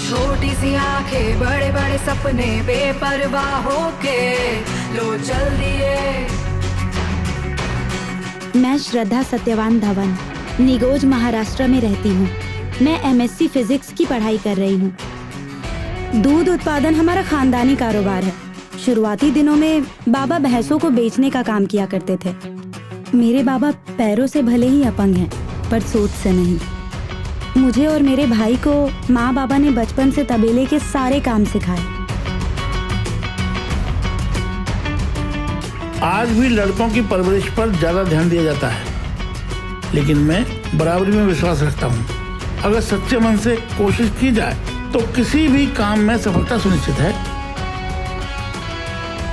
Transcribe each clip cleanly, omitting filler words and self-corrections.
छोटी सी आंखें, बड़े बड़े सपने, बेपरवाह होके लो चल दिए। मैं श्रद्धा सत्यवान धवन निगोज महाराष्ट्र में रहती हूँ। मैं MSc फिजिक्स की पढ़ाई कर रही हूँ। दूध उत्पादन हमारा खानदानी कारोबार है। शुरुआती दिनों में बाबा भैंसों को बेचने का काम किया करते थे। मेरे बाबा पैरों से भले ही अपंग हैं, पर सोच से नहीं। मुझे और मेरे भाई को माँ बाबा ने बचपन से तबेले के सारे काम सिखाए। आज भी लड़कों की परवरिश पर ज्यादा ध्यान दिया जाता है, लेकिन मैं बराबरी में विश्वास रखता हूँ। अगर सच्चे मन से कोशिश की जाए तो किसी भी काम में सफलता सुनिश्चित है।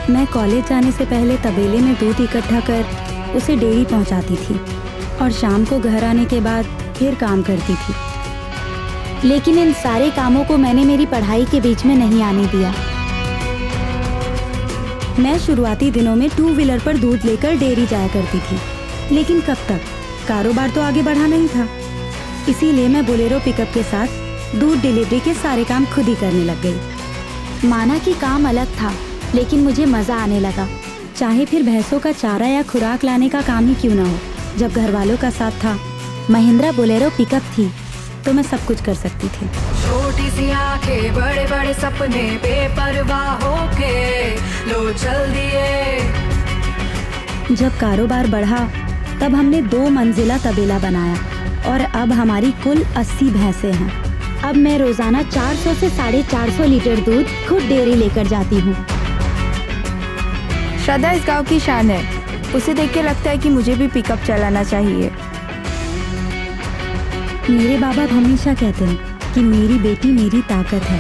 मैं कॉलेज जाने से पहले तबेले में दूध इकट्ठा कर उसे डेयरी पहुंचाती थी और शाम को घर आने के बाद फिर काम करती थी। लेकिन इन सारे कामों को मैंने मेरी पढ़ाई के बीच में नहीं आने दिया। मैं शुरुआती दिनों में 2 व्हीलर पर दूध लेकर डेयरी जाया करती थी, लेकिन कब तक, कारोबार तो आगे बढ़ा नहीं था। इसीलिए मैं बोलेरो पिकअप के साथ दूध डिलीवरी के सारे काम खुद ही करने लग गई। माना कि काम अलग था, लेकिन मुझे मजा आने लगा। चाहे फिर भैंसों का चारा या खुराक लाने का काम ही क्यों ना हो। जब घर वालों का साथ था, महिंद्रा बोलेरो पिकअप थी, तो मैं सब कुछ कर सकती थी। छोटी सी आंखें, बड़े बड़े सपने, बेपरवाह होके लो चल दिए। जब कारोबार बढ़ा तब हमने 2 मंजिला तबेला बनाया और अब हमारी कुल 80 भैंसें हैं। अब मैं रोजाना 400 से 450 लीटर दूध खुद डेयरी लेकर जाती हूँ। श्रद्धा इस गांव की शान है। उसे देख के लगता है कि मुझे भी पिकअप चलाना चाहिए। मेरे बाबा हमेशा कहते हैं कि मेरी बेटी मेरी ताकत है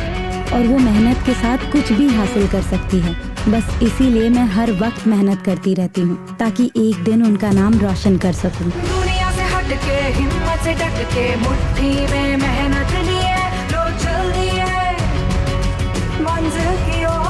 और वो मेहनत के साथ कुछ भी हासिल कर सकती है। बस इसीलिए मैं हर वक्त मेहनत करती रहती हूँ, ताकि एक दिन उनका नाम रोशन कर सकूँ। दुनिया से हट के, हिम्मत से डट के, मुट्ठी में मेहनत लिए लो चल दिए मंजिल की ओर।